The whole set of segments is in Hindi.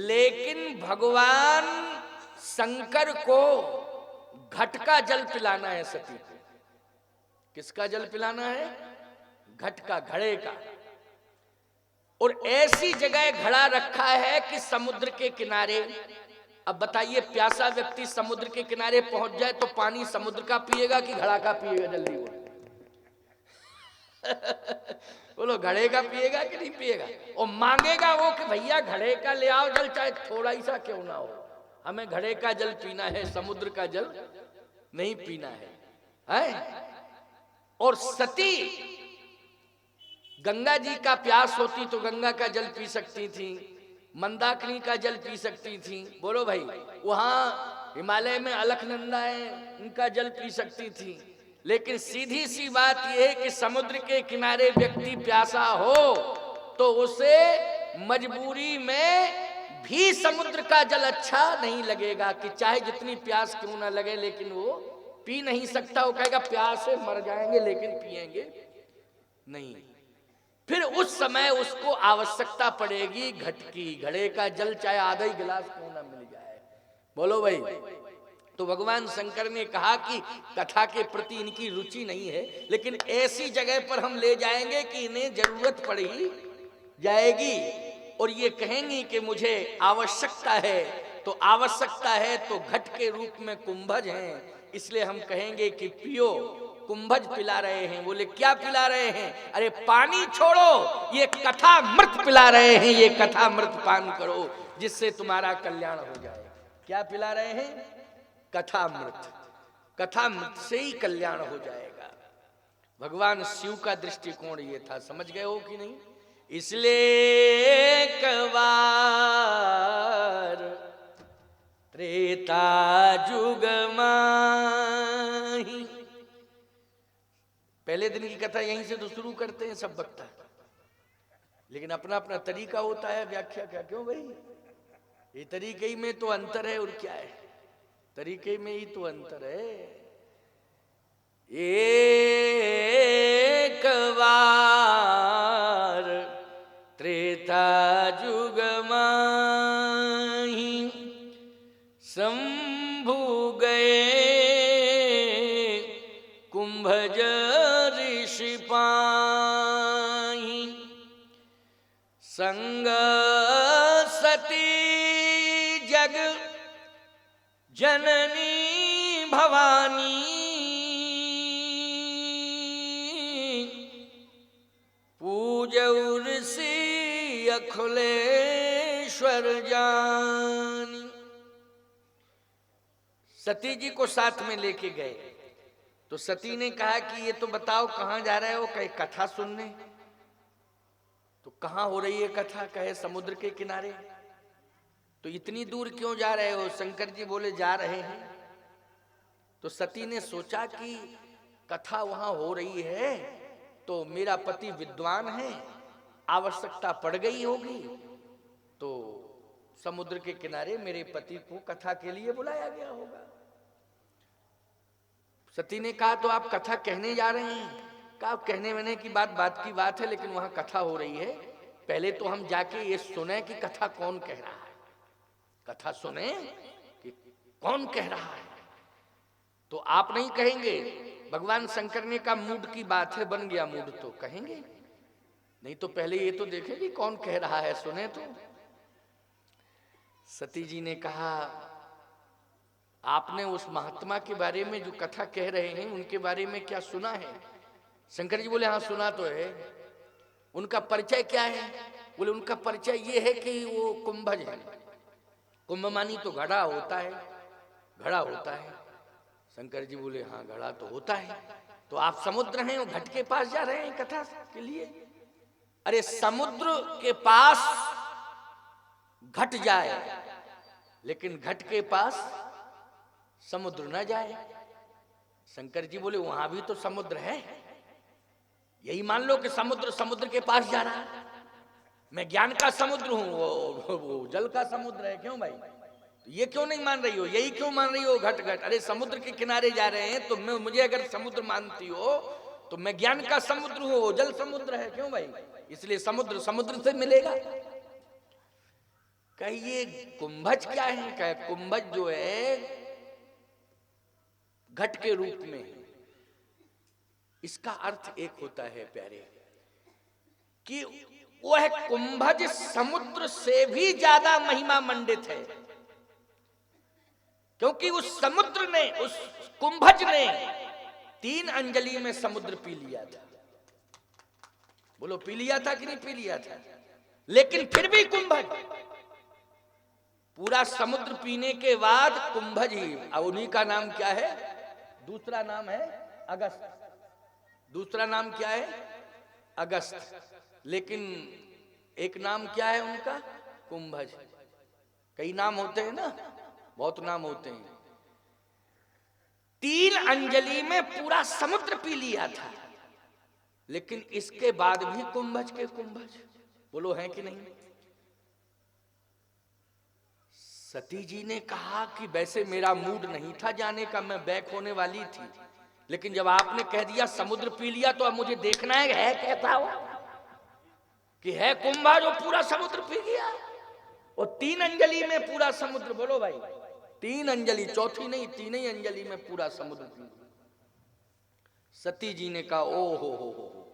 लेकिन भगवान शंकर को घट का जल पिलाना है सती को। किसका जल पिलाना है? घट का, घड़े का। और ऐसी जगह घड़ा रखा है कि समुद्र के किनारे। अब बताइए, प्यासा व्यक्ति समुद्र के किनारे पहुंच जाए तो पानी समुद्र का पिएगा कि घड़ा का पिएगा? जल्दी बोलो। बोलो, घड़े का पिएगा कि नहीं पिएगा? और मांगेगा वो कि भैया घड़े का ले आओ जल, चाहे थोड़ा ही सा क्यों ना हो, हमें घड़े का जल पीना है, समुद्र का जल नहीं पीना है? और सती गंगा जी का प्यास होती तो गंगा का जल पी सकती थी, मंदाकिनी का जल पी सकती थी। बोलो भाई, वहां हिमालय में अलकनंदा है, उनका जल पी सकती थी। लेकिन सीधी सी बात यह है कि समुद्र के किनारे व्यक्ति प्यासा हो तो उसे मजबूरी में भी समुद्र का जल अच्छा नहीं लगेगा, कि चाहे जितनी प्यास क्यों ना लगे लेकिन वो पी नहीं सकता। वो कहेगा प्यास से मर जाएंगे लेकिन पिएंगे नहीं। फिर उस समय उसको आवश्यकता पड़ेगी घट की, घड़े का जल, चाहे आधा ही गिलास क्यों ना मिल जाए। बोलो भाई। तो भगवान शंकर ने कहा कि कथा के प्रति इनकी रुचि नहीं है, लेकिन ऐसी जगह पर हम ले जाएंगे कि इन्हें जरूरत पड़ ही जाएगी और ये कहेंगी कि मुझे आवश्यकता है। तो आवश्यकता है तो घट के रूप में कुंभज हैं, इसलिए हम कहेंगे कि पियो, कुंभज पिला रहे हैं। बोले क्या पिला रहे हैं? अरे पानी छोड़ो, ये कथा मृत पिला रहे हैं, ये कथा मृत पान करो जिससे तुम्हारा कल्याण हो जाए। क्या पिला रहे हैं? कथा मृत। कथा मृत से ही कल्याण हो जाएगा। भगवान शिव का दृष्टिकोण ये था, समझ गए हो कि नहीं? इसलिए एक बार त्रेता जुग माही, पहले दिन की कथा यहीं से तो शुरू करते हैं सब वक्ता, लेकिन अपना अपना तरीका होता है व्याख्या का। क्यों भाई? ये तरीके में तो अंतर है, और क्या है? तरीके में ही तो अंतर है। एक बार त्रेता जुग माही शंभु गए कुंभज ऋषि पाही, संग सती जग जननी भवानी, पूजौर सी अखिलेश्वर जानी। सती जी को साथ में लेके गए तो सती ने कहा कि ये तो बताओ कहां जा रहे हो? कहे कथा सुनने। तो कहां हो रही है कथा? कहे समुद्र के किनारे। तो इतनी दूर क्यों जा रहे हो? शंकर जी बोले जा रहे हैं। तो सती ने सोचा कि कथा वहां हो रही है तो मेरा पति विद्वान है, आवश्यकता पड़ गई होगी, तो समुद्र के किनारे मेरे पति को कथा के लिए बुलाया गया होगा। सती ने कहा तो आप कथा कहने जा रहे हैं? कहा कहने वहने की बात की बात है, लेकिन वहां कथा हो रही है, पहले तो हम जाके ये सुने कि कथा कौन कह रहा है। कथा सुने कि कौन कह रहा है। तो आप नहीं कहेंगे? भगवान शंकर ने कहा मूड की बात है, बन गया मूड तो कहेंगे, नहीं तो पहले ये तो देखें कि कौन कह रहा है, सुने तो। सती जी ने कहा आपने उस महात्मा के बारे में जो कथा कह रहे हैं उनके बारे में क्या सुना है? शंकर जी बोले हाँ सुना तो है। उनका परिचय क्या है? बोले उनका परिचय ये है कि वो कुंभज है। कुंभ मानी तो घड़ा होता है, घड़ा होता है। शंकर जी बोले हाँ घड़ा तो होता है। तो आप समुद्र हैं, वो घट के पास जा रहे हैं कथा के लिए? अरे समुद्र के पास घट जाए लेकिन घट के पास समुद्र न जाए। शंकर जी बोले वहां भी तो समुद्र है, यही मान लो कि समुद्र समुद्र के पास जा रहा है। मैं ज्ञान का समुद्र हूं, वो जल का समुद्र है। क्यों भाई? तो ये क्यों नहीं मान रही हो? यही क्यों मान रही हो घट घट? अरे समुद्र के किनारे जा रहे हैं तो मुझे अगर समुद्र मानती हो तो मैं ज्ञान का समुद्र हूं, वो जल समुद्र है। क्यों भाई? इसलिए समुद्र समुद्र से मिलेगा। कहिए कुंभज क्या है? कहे कुंभज जो है घट के रूप में है। इसका अर्थ एक होता है प्यारे कि वह कुंभज समुद्र से भी ज्यादा महिमा मंडित है, क्योंकि उस समुद्र ने, उस कुंभज ने 3 अंजलि में समुद्र पी लिया था। बोलो पी लिया था कि नहीं पी लिया था? लेकिन फिर भी कुंभज पूरा समुद्र पीने के बाद कुंभज ही, अब उन्हीं का नाम क्या है? दूसरा नाम है अगस्त। दूसरा नाम क्या है? अगस्त। लेकिन एक नाम क्या है उनका? कुंभज। कई नाम होते हैं ना, बहुत नाम होते हैं। 3 अंजलि में पूरा समुद्र पी लिया था, लेकिन इसके बाद भी कुंभज के कुंभज। बोलो है कि नहीं? सती जी ने कहा कि वैसे मेरा मूड नहीं था जाने का, मैं बैक होने वाली थी, लेकिन जब आपने कह दिया समुद्र पी लिया तो अब मुझे देखना है कैसा हो, कि है कुंभा जो पूरा समुद्र पी गया। और 3 अंजलि में पूरा समुद्र, बोलो भाई 3 अंजलि, चौथी नहीं 3 ही अंजलि में पूरा समुद्र पी गया। सती जी ने कहा ओ हो,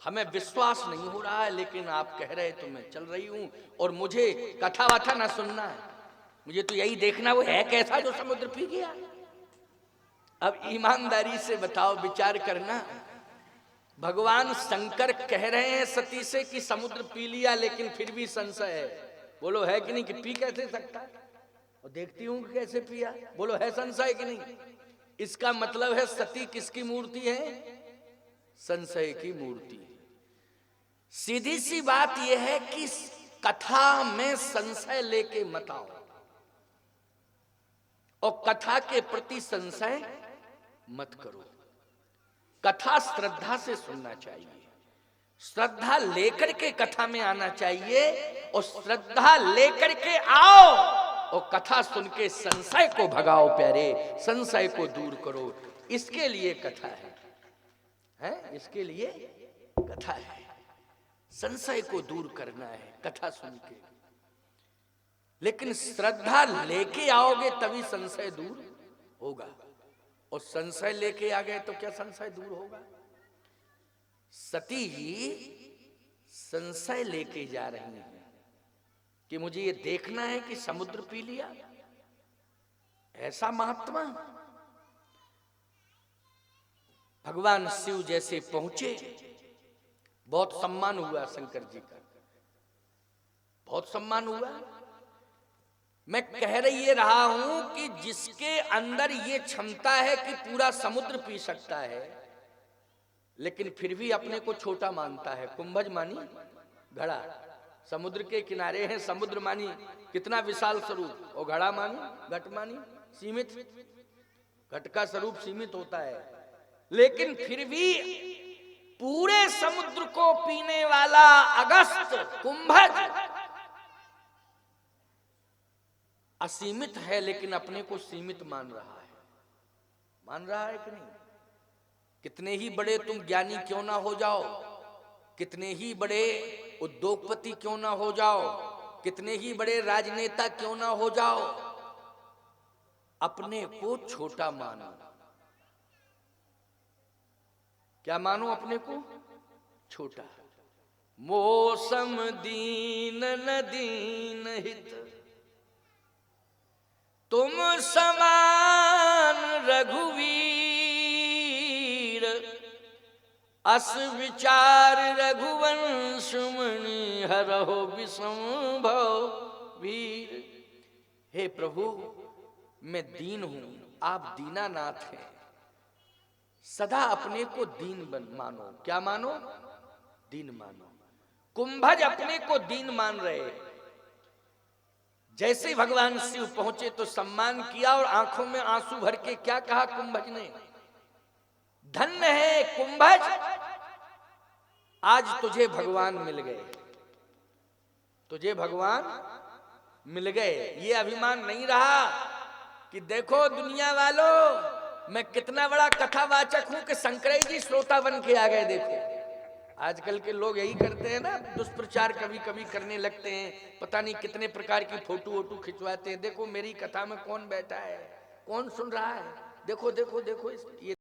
हमें विश्वास नहीं हो रहा है, लेकिन आप कह रहे तो मैं चल रही हूं, और मुझे कथा वाथा ना सुनना है, मुझे तो यही देखना वो है कैसा जो समुद्र पी गया। अब ईमानदारी से बताओ, विचार करना, भगवान शंकर कह रहे हैं सती से कि समुद्र पी लिया, लेकिन फिर भी संशय है। बोलो है कि नहीं? कि पी कैसे सकता है, और देखती हूं कैसे पिया। बोलो है संशय कि नहीं? इसका मतलब है सती किसकी मूर्ति है? संशय की मूर्ति। सीधी सी बात यह है कि कथा में संशय लेके मत आओ, और कथा के प्रति संशय मत करो। कथा श्रद्धा से सुनना चाहिए, श्रद्धा लेकर के कथा में आना चाहिए, और श्रद्धा लेकर के आओ और कथा सुन के संशय को भगाओ प्यारे, संशय को दूर करो। इसके लिए कथा है? इसके लिए कथा है। संशय को दूर करना है कथा सुन के, लेकिन श्रद्धा लेके आओगे तभी संशय दूर होगा, और संशय लेके आ गए तो क्या संशय दूर होगा? सती जी संशय लेके जा रही हैं कि मुझे ये देखना है कि समुद्र पी लिया, ऐसा महात्मा। भगवान शिव जैसे पहुंचे, बहुत सम्मान हुआ शंकर जी का, बहुत सम्मान हुआ। मैं कह रही ये रहा हूं कि जिसके अंदर ये क्षमता है कि पूरा समुद्र पी सकता है, लेकिन फिर भी अपने को छोटा मानता है। कुंभज मानी घड़ा, समुद्र के किनारे है, समुद्र मानी कितना विशाल स्वरूप, और घड़ा मानी, घट मानी सीमित। घट का स्वरूप सीमित होता है, लेकिन फिर भी पूरे समुद्र को पीने वाला अगस्त कुंभज असीमित है, लेकिन अपने को सीमित मान रहा है। मान रहा है कि नहीं? कितने ही बड़े तुम ज्ञानी क्यों ना हो जाओ, कितने ही बड़े उद्योगपति क्यों ना हो जाओ, कितने ही बड़े राजनेता क्यों ना हो जाओ, अपने को छोटा मानो। क्या मानो? अपने को छोटा। मौसम दीन न दीन हित, तुम समान रघुवीर, अस विचार रघुवंश मणि हरहो विषम भव वीर। हे प्रभु, मैं दीन हूं, आप दीनानाथ हैं, सदा अपने को दीन मानो। क्या मानो? दीन मानो। कुंभज अपने को दीन मान रहे। जैसे भगवान शिव पहुंचे तो सम्मान किया, और आंखों में आंसू भर के क्या कहा कुंभज ने? धन्य है कुंभज, आज तुझे भगवान मिल गए, तुझे भगवान मिल गए। ये अभिमान नहीं रहा कि देखो दुनिया वालों, मैं कितना बड़ा कथावाचक हूं कि शंकरई जी श्रोता बन के आ गए। देखो आजकल के लोग यही करते हैं ना, दुष्प्रचार कभी कभी करने लगते हैं, पता नहीं कितने प्रकार की फोटो वोटो खिंचवाते हैं। देखो मेरी कथा में कौन बैठा है, कौन सुन रहा है, देखो देखो देखो ये